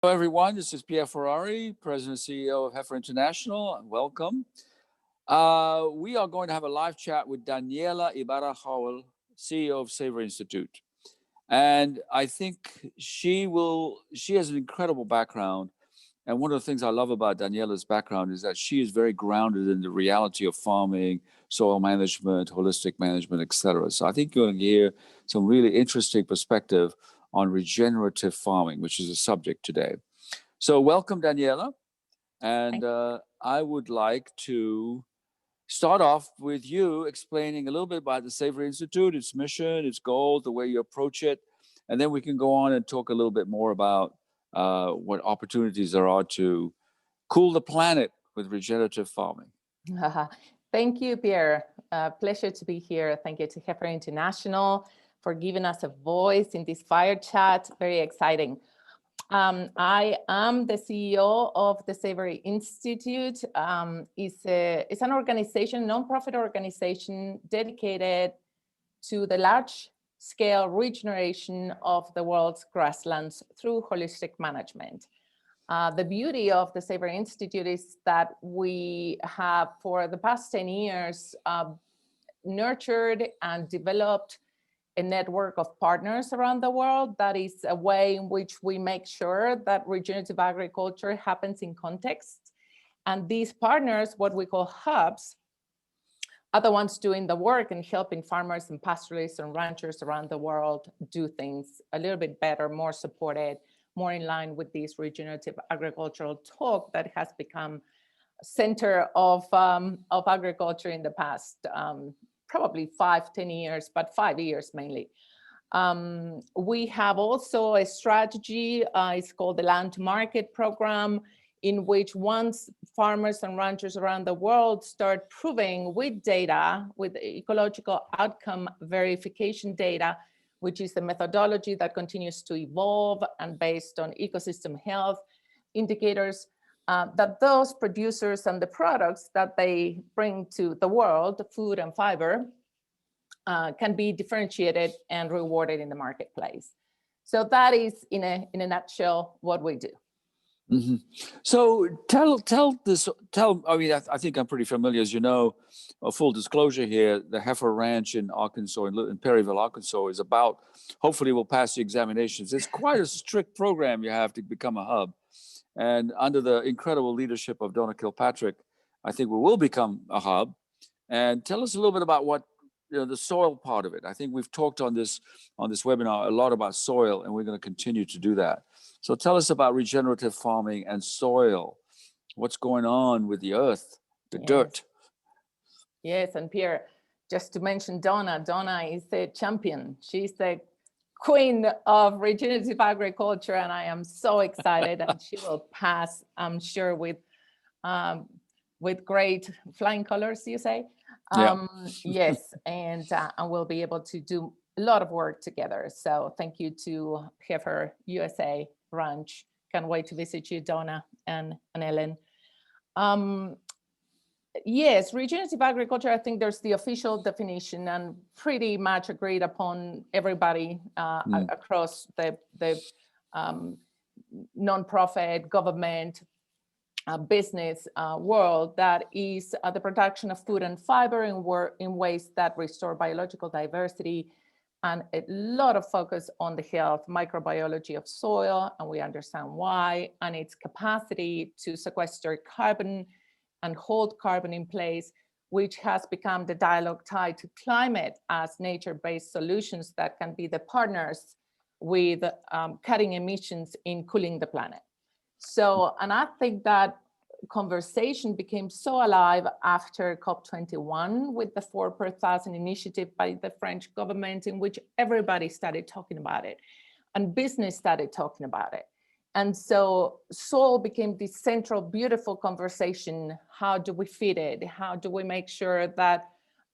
Hello, everyone. This is Pierre Ferrari, President and CEO of Heifer International. Welcome. We are going to have a live chat with Daniela Ibarra-Howell, CEO of Savory Institute. And I think she has an incredible background. And one of the things I love about Daniela's background is that she is very grounded in the reality of farming, soil management, holistic management, et cetera. So I think you're going to hear some really interesting perspective on regenerative farming, which is a subject today. So welcome, Daniela. And I would like to start off with you explaining a little bit about the Savory Institute, its mission, its goals, the way you approach it. And then we can go on and talk a little bit more about what opportunities there are to cool the planet with regenerative farming. Thank you, Pierre. Pleasure to be here. Thank you to Heifer International for giving us a voice in this fire chat. Very exciting. I am the CEO of the Savory Institute. It's an organization, nonprofit organization dedicated to the large-scale regeneration of the world's grasslands through holistic management. The beauty of the Savory Institute is that we have, for the past 10 years, nurtured and developed a network of partners around the world. That is a way in which we make sure that regenerative agriculture happens in context. And these partners, what we call hubs, are the ones doing the work and helping farmers and pastoralists and ranchers around the world do things a little bit better, more supported, more in line with this regenerative agricultural talk that has become center of agriculture in the past probably 5-10 years, but 5 years mainly. We have also a strategy, it's called the Land to Market program, in which once farmers and ranchers around the world start proving with data, with ecological outcome verification data, which is the methodology that continues to evolve and based on ecosystem health indicators, that those producers and the products that they bring to the world, food and fiber, can be differentiated and rewarded in the marketplace. So that is, in a nutshell, what we do. Mm-hmm. So I think I'm pretty familiar, as you know, full disclosure here, the Heifer Ranch in Arkansas, in Perryville, Arkansas, is about, hopefully we'll pass the examinations. It's quite a strict program you have to become a hub. And under the incredible leadership of Donna Kilpatrick, I think we will become a hub. And tell us a little bit about what, the soil part of it. I think we've talked on this webinar a lot about soil, and we're going to continue to do that. So tell us about regenerative farming and soil. What's going on with the earth, the dirt? Yes, and Pierre, just to mention Donna is the champion. She's the queen of regenerative agriculture, and I am so excited. And she will pass, I'm sure, with great flying colors, you say? Yes, and we'll be able to do a lot of work together. So thank you to Heifer USA Ranch. Can't wait to visit you, Donna and Ellen. Yes, regenerative agriculture, I think there's the official definition and pretty much agreed upon everybody across the nonprofit, government, business world, that is the production of food and fiber in ways that restore biological diversity, and a lot of focus on the health microbiology of soil, and we understand why, and its capacity to sequester carbon and hold carbon in place, which has become the dialogue tied to climate as nature-based solutions that can be the partners with cutting emissions in cooling the planet. So, and I think that conversation became so alive after COP21 with the 4 per thousand initiative by the French government, in which everybody started talking about it and business started talking about it. And so soil became this central, beautiful conversation. How do we feed it? How do we make sure that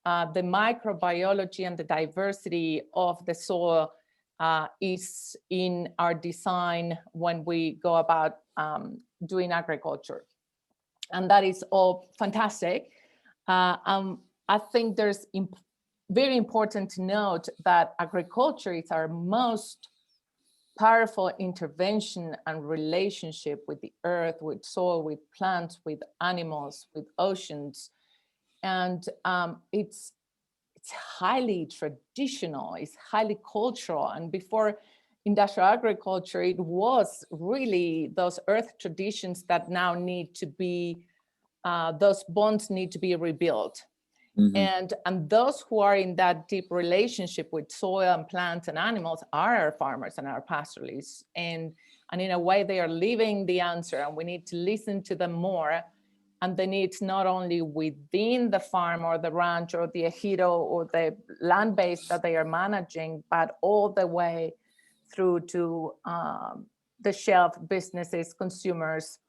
the microbiology and the diversity of the soil is in our design when we go about doing agriculture? And that is all fantastic. I think there's very important to note that agriculture is our most powerful intervention and relationship with the earth, with soil, with plants, with animals, with oceans. And it's highly traditional, it's highly cultural. And before industrial agriculture, it was really those earth traditions that now need to be, those bonds need to be rebuilt. Mm-hmm. And those who are in that deep relationship with soil and plants and animals are our farmers and our pastoralists. And in a way, they are living the answer, and we need to listen to them more. And the needs not only within the farm or the ranch or the ejido or the land base that they are managing, but all the way through to the shelf, businesses, consumers,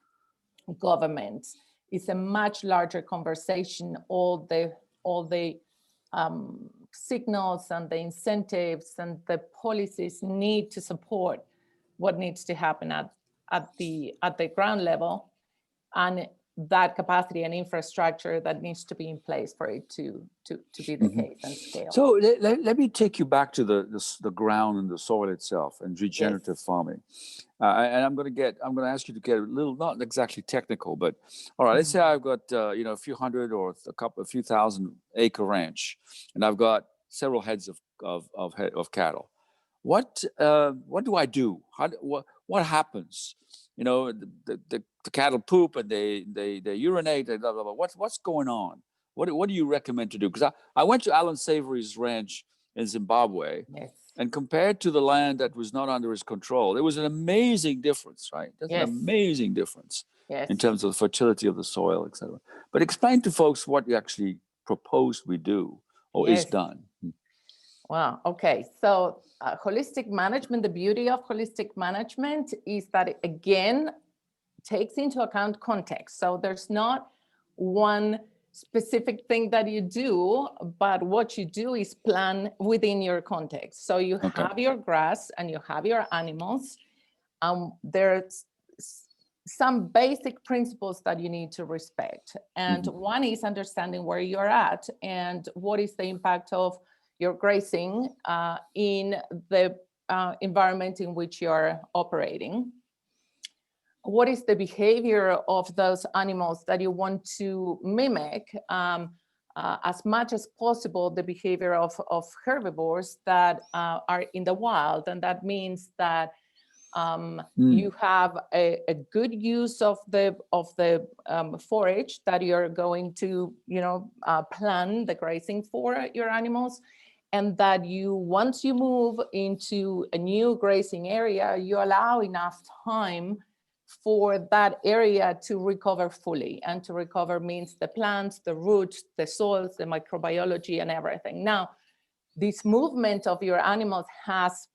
governments. It's a much larger conversation. All the signals and the incentives and the policies need to support what needs to happen at the ground level, and that capacity and infrastructure that needs to be in place for it to be the case and scale. So let me take you back to the ground and the soil itself and regenerative farming. And I'm going to ask you to get a little, not exactly technical, but all right, let's say I've got a few hundred or a few thousand acre ranch, and I've got several heads of cattle. What do I do? What happens? The cattle poop and they urinate and blah blah blah. What's going on? What do you recommend to do? Because I went to Alan Savory's ranch in Zimbabwe, Yes. and compared to the land that was not under his control, there was an amazing difference, right? There's an amazing difference in terms of the fertility of the soil, etc. But explain to folks what you actually propose we do or is done. Wow. Okay. So holistic management, the beauty of holistic management is that it, again, takes into account context. So there's not one specific thing that you do, but what you do is plan within your context. So you have your grass and you have your animals. There's some basic principles that you need to respect. And one is understanding where you're at and what is the impact of your grazing in the environment in which you're operating. What is the behavior of those animals that you want to mimic as much as possible, the behavior of herbivores that are in the wild. And that means that you have a good use of the forage that you're going to plan the grazing for your animals, and that once you move into a new grazing area, you allow enough time for that area to recover fully. And to recover means the plants, the roots, the soils, the microbiology, and everything. Now, this movement of your animals has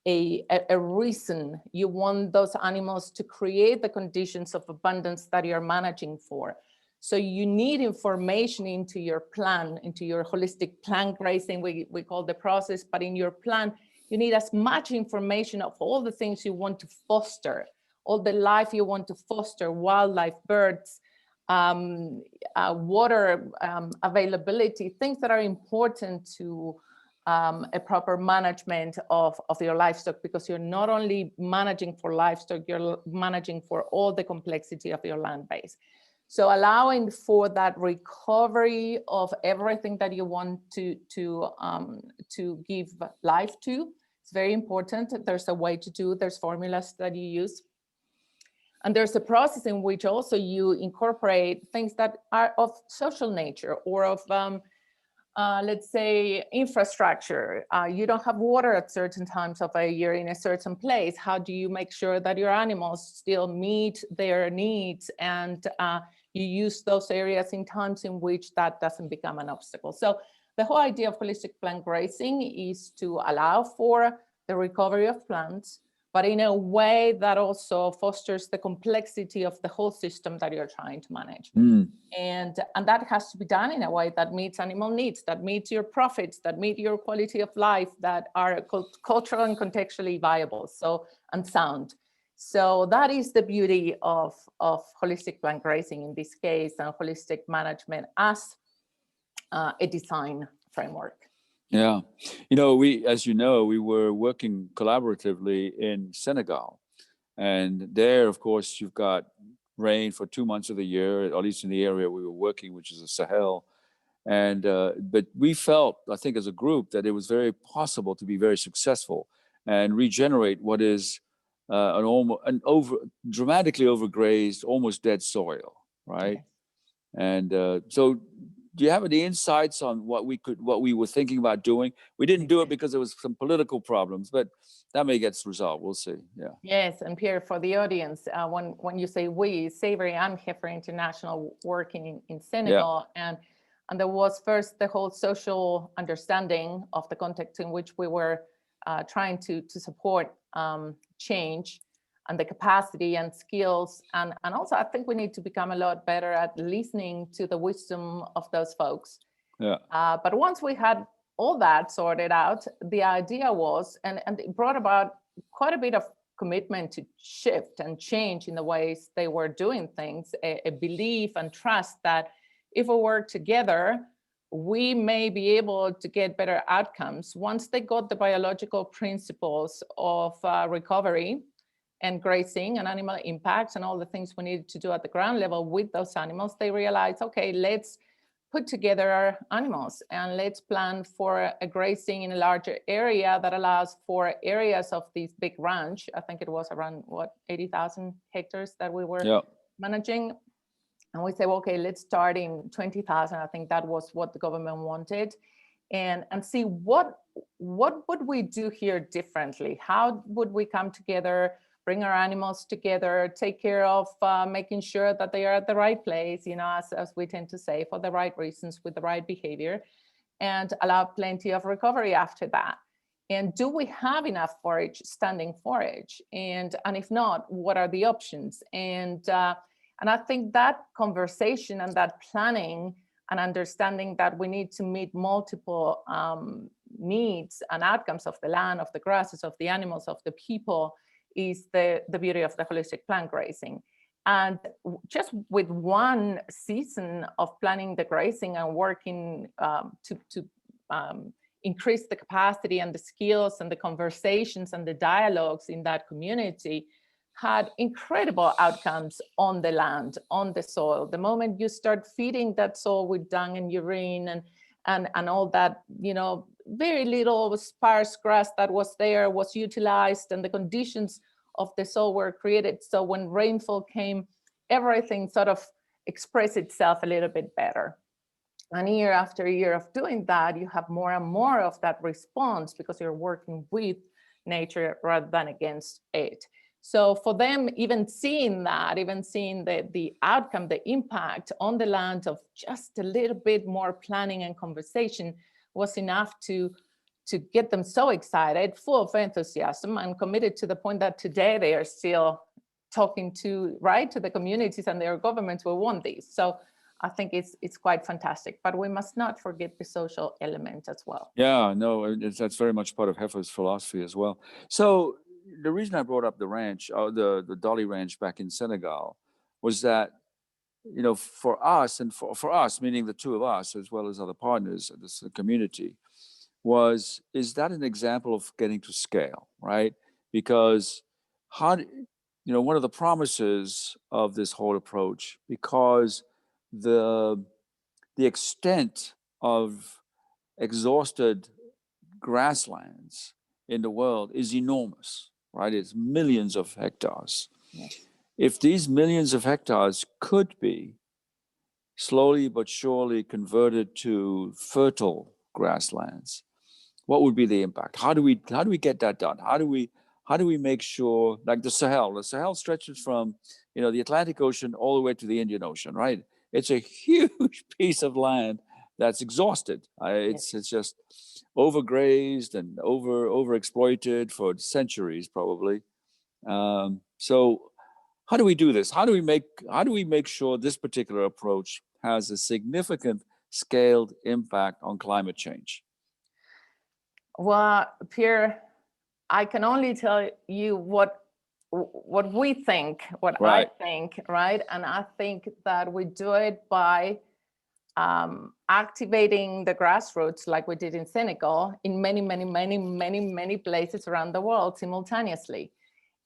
a reason. You want those animals to create the conditions of abundance that you're managing for. So you need information into your plan, into your holistic plant grazing, we call the process, but in your plan, you need as much information of all the things you want to foster, all the life you want to foster, wildlife, birds, water availability, things that are important to a proper management of your livestock, because you're not only managing for livestock, you're managing for all the complexity of your land base. So allowing for that recovery of everything that you want to give life to, it's very important. There's a way to do, there's formulas that you use. And there's a process in which also you incorporate things that are of social nature or of, let's say, infrastructure. You don't have water at certain times of a year in a certain place. How do you make sure that your animals still meet their needs, and you use those areas in times in which that doesn't become an obstacle? So the whole idea of holistic plant grazing is to allow for the recovery of plants, but in a way that also fosters the complexity of the whole system that you're trying to manage. And that has to be done in a way that meets animal needs, that meets your profits, that meet your quality of life, that are cultural and contextually viable, and sound. So that is the beauty of holistic plant grazing in this case, and holistic management as a design framework. Yeah. As you know, we were working collaboratively in Senegal. And there, of course, you've got rain for 2 months of the year, at least in the area we were working, which is the Sahel. And but we felt, I think, as a group, that it was very possible to be very successful and regenerate what is dramatically overgrazed, almost dead soil, right? Yes. And so, do you have any insights on what we were thinking about doing? We didn't do it because there was some political problems, but that may get resolved. We'll see. Yeah. Yes, and Pierre, for the audience, when you say we, Savory and Heifer International working in Senegal, and there was first the whole social understanding of the context in which we were trying to support change and the capacity and skills. And also, I think we need to become a lot better at listening to the wisdom of those folks. Yeah. But once we had all that sorted out, the idea was, and it brought about quite a bit of commitment to shift and change in the ways they were doing things, a belief and trust that if we work together, we may be able to get better outcomes once they got the biological principles of recovery and grazing and animal impacts and all the things we needed to do at the ground level with those animals. They realized, okay, let's put together our animals and let's plan for a grazing in a larger area that allows for areas of this big ranch. I think it was around 80,000 hectares that we were managing. And we said, well, okay, let's start in 20,000. I think that was what the government wanted. And see what would we do here differently? How would we come together, bring our animals together, take care of making sure that they are at the right place, as we tend to say, for the right reasons, with the right behavior, and allow plenty of recovery after that. And do we have enough forage, standing forage? And if not, what are the options? And I think that conversation and that planning and understanding that we need to meet multiple needs and outcomes of the land, of the grasses, of the animals, of the people, is the beauty of the holistic plant grazing. And just with one season of planning the grazing and working to increase the capacity and the skills and the conversations and the dialogues in that community, had incredible outcomes on the land, on the soil. The moment you start feeding that soil with dung and urine and all that, very little sparse grass that was there was utilized, and the conditions of the soil were created. So when rainfall came, everything sort of expressed itself a little bit better. And year after year of doing that, you have more and more of that response because you're working with nature rather than against it. So for them, even seeing the outcome, the impact on the land of just a little bit more planning and conversation was enough to get them so excited, full of enthusiasm, and committed to the point that today they are still talking to the communities and their governments will want these. So I think it's quite fantastic, but we must not forget the social element as well. Yeah, no, that's very much part of Heifer's philosophy as well. So the reason I brought up the ranch, the Dolly Ranch back in Senegal, was that, for us, and for us, meaning the two of us, as well as other partners, this community, is that an example of getting to scale, right? Because one of the promises of this whole approach, because the extent of exhausted grasslands in the world is enormous, right? It's millions of hectares. Yes. If these millions of hectares could be slowly but surely converted to fertile grasslands, what would be the impact? How do we get that done? How do we make sure, like the Sahel stretches from the Atlantic Ocean all the way to the Indian Ocean, right? It's a huge piece of land that's exhausted. It's just overgrazed and overexploited for centuries, probably. So how do we do this? How do we make sure this particular approach has a significant scaled impact on climate change? Well, Pierre, I can only tell you what we think, what I think, right? And I think that we do it by activating the grassroots like we did in Senegal in many places around the world simultaneously.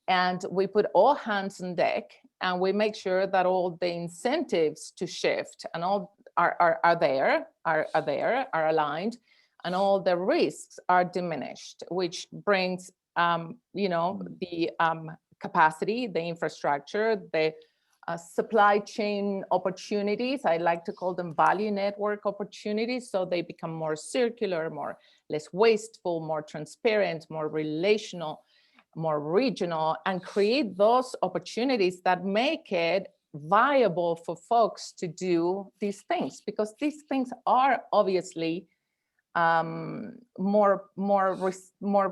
And we put all hands on deck, and we make sure that all the incentives to shift and all are aligned, and all the risks are diminished, which brings the capacity, the infrastructure, the supply chain opportunities. I like to call them value network opportunities, so they become more circular, less wasteful, more transparent, more relational, more regional, and create those opportunities that make it viable for folks to do these things, because these things are obviously more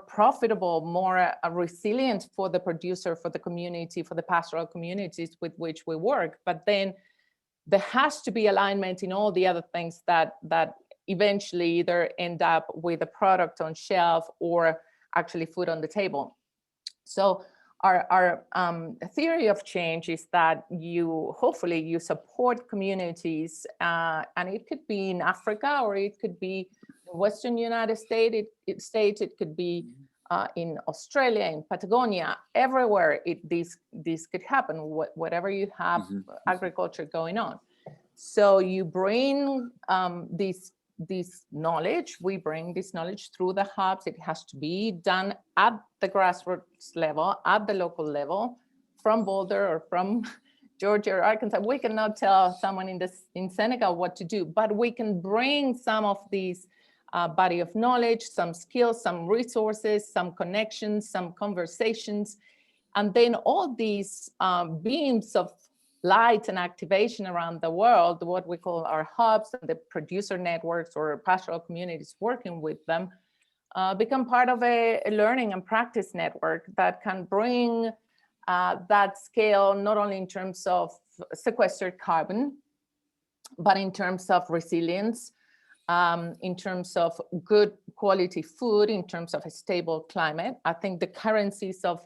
profitable, more resilient for the producer, for the community, for the pastoral communities with which we work. But then there has to be alignment in all the other things that eventually either end up with a product on shelf or actually food on the table. So our theory of change is that hopefully you support communities, and it could be in Africa, or it could be in Western United States, it could be in Australia, in Patagonia, everywhere this could happen, whatever you have agriculture going on. So you bring this knowledge, we bring this knowledge through the hubs. It has to be done at the grassroots level, at the local level, from Boulder or from Georgia or Arkansas. We cannot tell someone in Senegal what to do, but we can bring some of these body of knowledge, some skills, some resources, some connections, some conversations, and then all these beams of light and activation around the world, what we call our hubs and the producer networks or pastoral communities working with them, become part of a learning and practice network that can bring that scale, not only in terms of sequestered carbon, but in terms of resilience, in terms of good quality food, in terms of a stable climate. I think the currencies of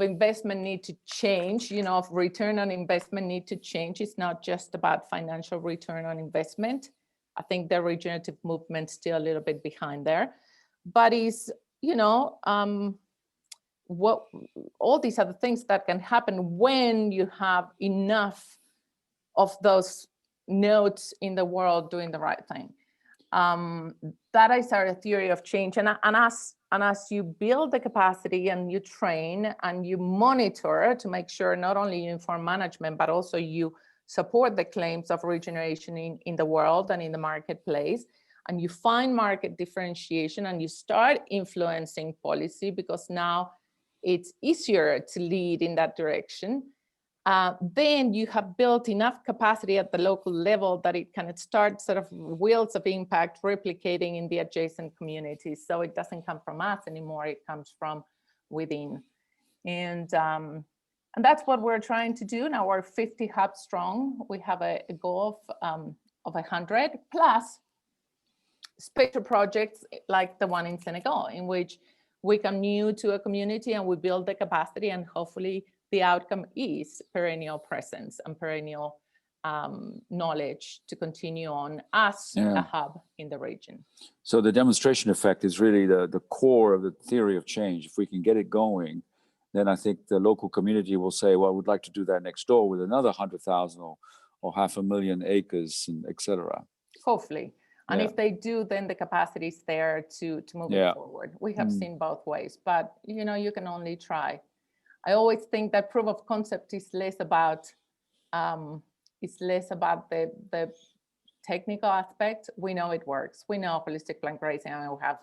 investment need to change, of return on investment need to change. It's not just about financial return on investment. I think the regenerative movement's still a little bit behind there, but is, what all these other things that can happen when you have enough of those nodes in the world doing the right thing. That is our theory of change. And as you build the capacity and you train and you monitor to make sure not only you inform management, but also you support the claims of regeneration in the world and in the marketplace, and you find market differentiation and you start influencing policy, because now it's easier to lead in that direction. Then you have built enough capacity at the local level that it can start sort of wheels of impact replicating in the adjacent communities. So it doesn't come from us anymore, it comes from within. And that's what we're trying to do. Now we're 50 hubs strong. We have a goal of 100 plus special projects like the one in Senegal, in which we come new to a community and we build the capacity, and hopefully the outcome is perennial presence and perennial knowledge to continue on as a hub in the region. So the demonstration effect is really the core of the theory of change. If we can get it going, then I think the local community will say, well, we'd like to do that next door with another 100,000 or 500,000 acres, and et cetera. Hopefully. And if they do, then the capacity is there to move it forward. We have seen both ways, but you can only try. I always think that proof of concept is less about the technical aspect. We know it works. We know holistic plant grazing, and we have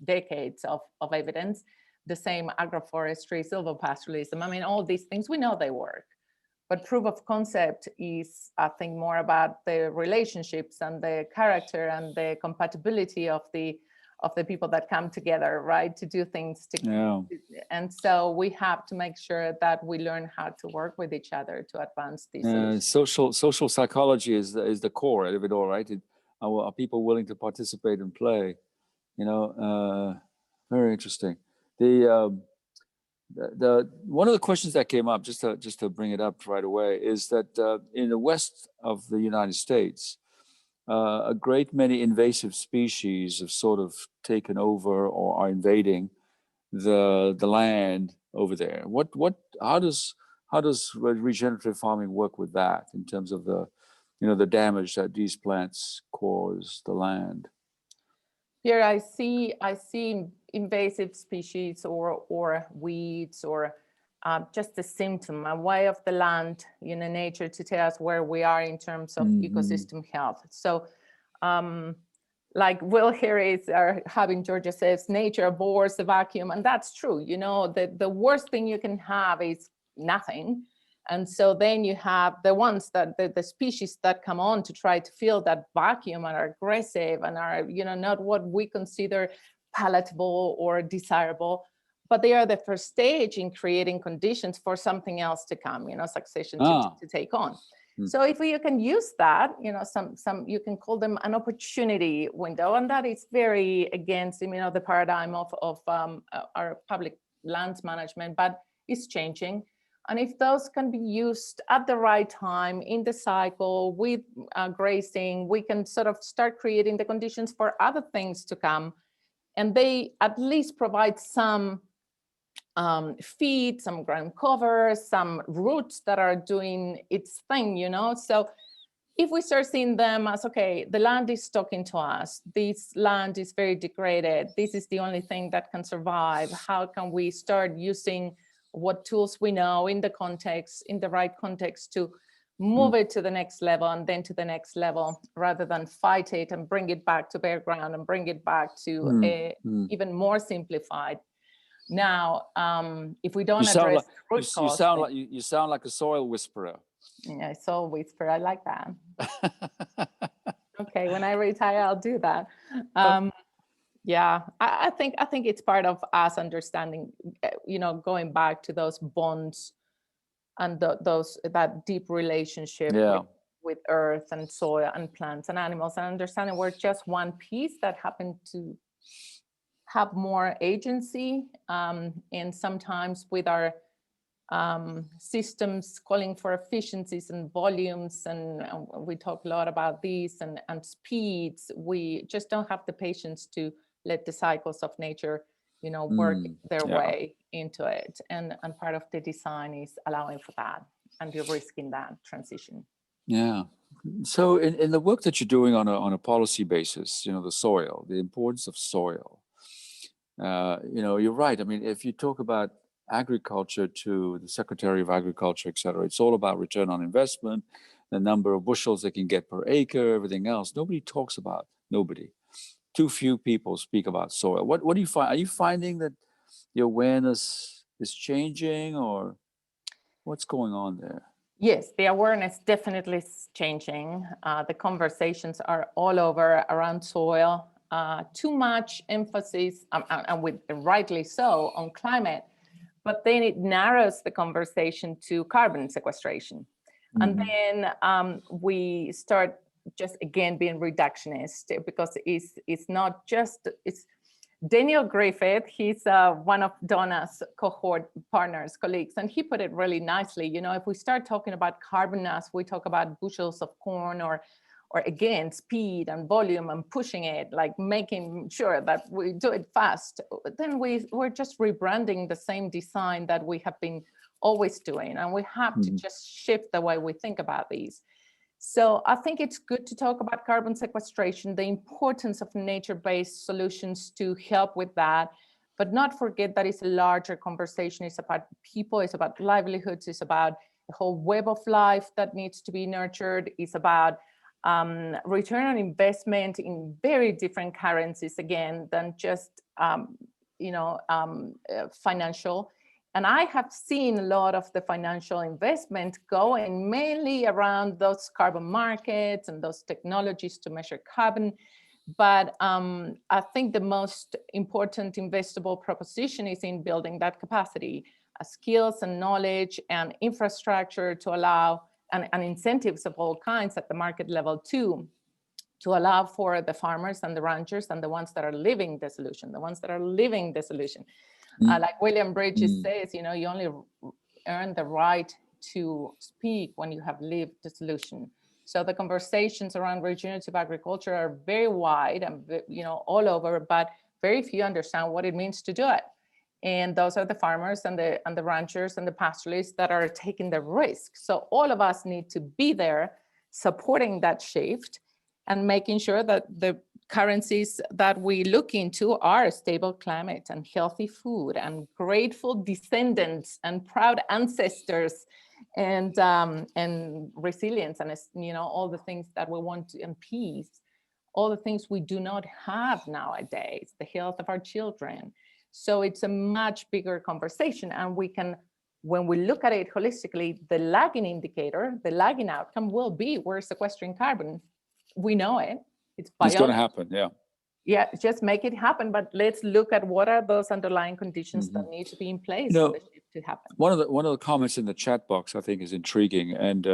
decades of evidence. The same agroforestry, silvopastoralism. I mean, all these things, we know they work. But proof of concept is, I think, more about the relationships and the character and the compatibility of the people that come together, right, to do things together. And so we have to make sure that we learn how to work with each other to advance these solutions. Social psychology is the core of it all, right? Are people willing to participate and play? Very interesting. the one of the questions that came up, just to bring it up right away, is that in the west of the United States, a great many invasive species have sort of taken over or are invading the land over there. How does regenerative farming work with that in terms of the the damage that these plants cause the land? Here I see invasive species or weeds or just a symptom, a way of the land, nature to tell us where we are in terms of ecosystem health. So like Will here is having Georgia says, nature abhors the vacuum, and that's true. The worst thing you can have is nothing. And so then you have the ones that the species that come on to try to fill that vacuum and are aggressive and are, not what we consider palatable or desirable, but they are the first stage in creating conditions for something else to come, succession to take on. So if you can use that, some you can call them an opportunity window, and that is very against, the paradigm of our public lands management, but it's changing. And if those can be used at the right time in the cycle with grazing, we can sort of start creating the conditions for other things to come. And they at least provide some feed, some ground cover, some roots that are doing its thing, So if we start seeing them as, okay, the land is talking to us, this land is very degraded, this is the only thing that can survive, how can we start using what tools we know in the right context to move it to the next level and then to the next level, rather than fight it and bring it back to bare ground and bring it back to even more simplified. Now, if we don't address the root cause, you sound like a soil whisperer. Yeah, soil whisperer. I like that. Okay, when I retire, I'll do that. Yeah, I think it's part of us understanding, going back to those bonds and that deep relationship with earth and soil and plants and animals, and understanding we're just one piece that happen to have more agency, and sometimes with our systems calling for efficiencies and volumes, and we talk a lot about these and speeds, we just don't have the patience to let the cycles of nature, work their way into it. And part of the design is allowing for that and de-risking that transition. Yeah. So in the work that you're doing on a policy basis, the soil, the importance of soil, you're right. I mean, if you talk about agriculture to the Secretary of Agriculture, et cetera, it's all about return on investment, the number of bushels they can get per acre, everything else. Nobody talks about, too few people speak about soil. What do you find? Are you finding that the awareness is changing, or what's going on there? Yes, the awareness definitely is changing. The conversations are all over around soil. Too much emphasis, and with rightly so, on climate, but then it narrows the conversation to carbon sequestration. And then we start just again being reductionist, because it's not just, it's Daniel Griffith, he's one of Donna's cohort partners, colleagues, and he put it really nicely. If we start talking about carbon as we talk about bushels of corn, or again, speed and volume and pushing it, like making sure that we do it fast, then we're just rebranding the same design that we have been always doing. And we have to just shift the way we think about these. So I think it's good to talk about carbon sequestration, the importance of nature-based solutions to help with that, but not forget that it's a larger conversation. It's about people, it's about livelihoods, it's about the whole web of life that needs to be nurtured. It's about return on investment in very different currencies, again, than just financial. And I have seen a lot of the financial investment going mainly around those carbon markets and those technologies to measure carbon. But I think the most important investable proposition is in building that capacity, skills and knowledge and infrastructure to allow, and incentives of all kinds at the market level too, to allow for the farmers and the ranchers and the ones that are living the solution, Like William Bridges says, you only earn the right to speak when you have lived the solution. So the conversations around regenerative agriculture are very wide and all over, but very few understand what it means to do it. And those are the farmers and the ranchers and the pastoralists that are taking the risk. So all of us need to be there supporting that shift and making sure that the currencies that we look into are stable climate and healthy food and grateful descendants and proud ancestors and resilience and all the things that we want to, and peace, all the things we do not have nowadays, the health of our children. So it's a much bigger conversation, and we can, when we look at it holistically, the lagging indicator, the lagging outcome will be we're sequestering carbon. We know it. It's going to happen, yeah. Yeah, just make it happen. But let's look at what are those underlying conditions that need to be in place for the shift to happen. One of the comments in the chat box I think is intriguing, and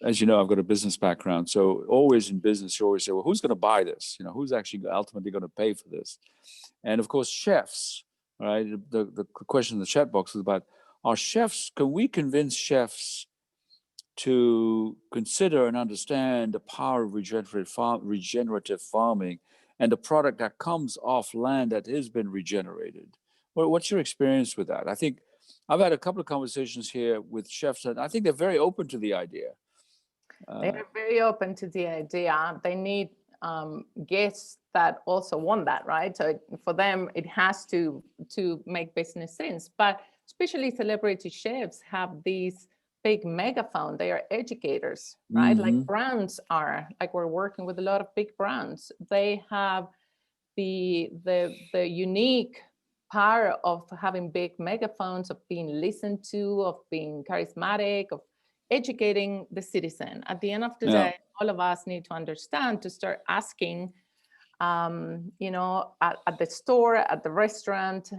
as you know, I've got a business background, so always in business you always say, well, who's going to buy this? Who's actually ultimately going to pay for this? And of course, chefs. Right? The question in the chat box is about, are chefs? Can we convince chefs to consider and understand the power of regenerative farming and the product that comes off land that has been regenerated? Well, what's your experience with that? I think I've had a couple of conversations here with chefs, and I think they're very open to the idea. They're very open to the idea. They need guests that also want that, right? So for them, it has to make business sense. But especially celebrity chefs have these big megaphone. They are educators, right? Like brands are. Like we're working with a lot of big brands. They have the unique power of having big megaphones, of being listened to, of being charismatic, of educating the citizen. At the end of the day, all of us need to understand, to start asking, at the store, at the restaurant,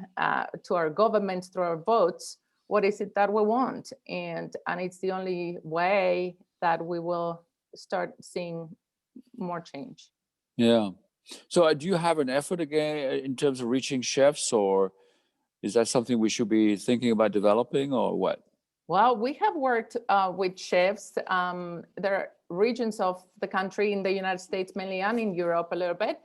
to our governments, through our votes, what is it that we want? And it's the only way that we will start seeing more change. Yeah. So do you have an effort again in terms of reaching chefs, or is that something we should be thinking about developing, or what? Well, we have worked with chefs. There are regions of the country in the United States mainly, and in Europe a little bit,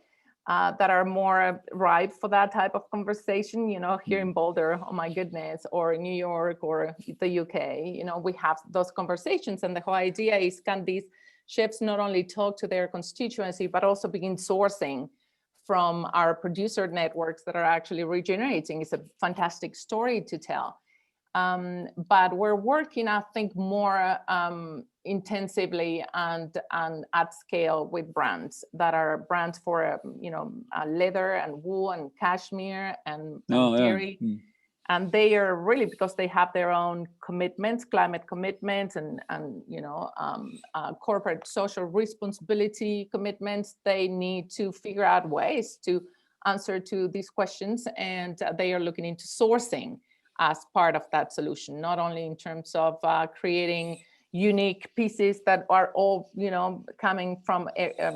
that are more ripe for that type of conversation. Here in Boulder, oh my goodness, or New York or the UK, we have those conversations. And the whole idea is, can these chefs not only talk to their constituency, but also begin sourcing from our producer networks that are actually regenerating? It's a fantastic story to tell. But we're working, I think, more intensively and at scale with brands that are brands for, leather and wool and cashmere and dairy. And they are really, because they have their own commitments, climate commitments and corporate social responsibility commitments. They need to figure out ways to answer to these questions, and they are looking into sourcing as part of that solution, not only in terms of creating unique pieces that are all, coming from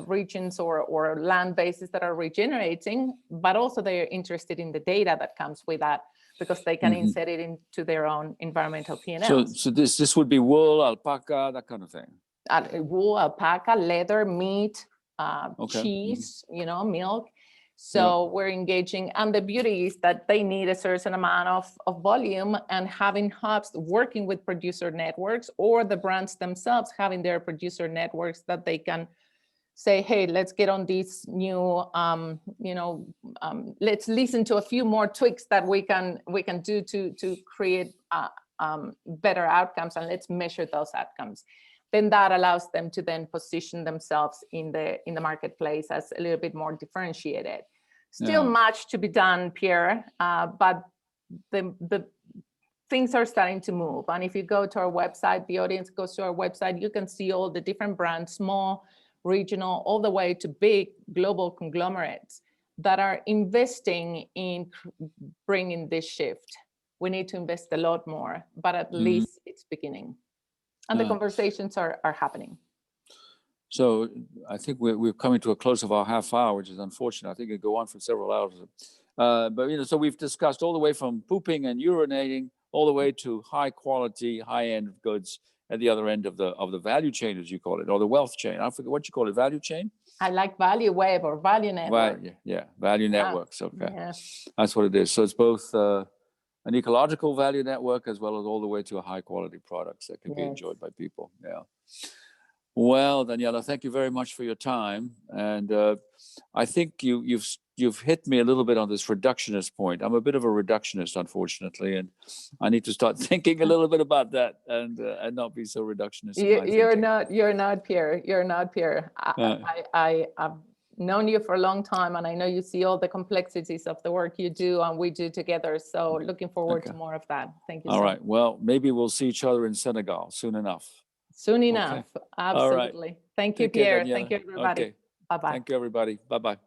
regions or land bases that are regenerating, but also they're interested in the data that comes with that, because they can insert it into their own environmental P&L. So this would be wool, alpaca, that kind of thing. Wool, alpaca, leather, meat, cheese, milk. So we're engaging, and the beauty is that they need a certain amount of volume, and having hubs working with producer networks, or the brands themselves having their producer networks that they can say, hey, let's get on these new, let's listen to a few more tweaks that we can do to create better outcomes, and let's measure those outcomes. Then that allows them to then position themselves in the marketplace as a little bit more differentiated. Still much to be done, Pierre, but the things are starting to move. And if you go to our website, the audience goes to our website, you can see all the different brands, small, regional, all the way to big global conglomerates that are investing in bringing this shift. We need to invest a lot more, but at least it's beginning. And the conversations are happening. So I think we're coming to a close of our half hour, which is unfortunate. I think it could go on for several hours. But so we've discussed all the way from pooping and urinating all the way to high quality, high end goods at the other end of the value chain, as you call it, or the wealth chain. I forget what you call it, value chain? I like value web or value network. Value networks. Okay, yeah. That's what it is. So it's both an ecological value network as well as all the way to a high quality products that can be enjoyed by people. Yeah. Well, Daniela, thank you very much for your time, and I think you've hit me a little bit on this reductionist point. I'm a bit of a reductionist, unfortunately, and I need to start thinking a little bit about that and not be so reductionist. You're not, Pierre. You're not, Pierre. I've known you for a long time, and I know you see all the complexities of the work you do and we do together. So looking forward to more of that. Thank you. All right. Well, maybe we'll see each other in Senegal soon enough. Soon enough. Okay. Absolutely. Thank you, Pierre. Thank you, everybody. Okay. Bye-bye. Thank you, everybody. Bye-bye.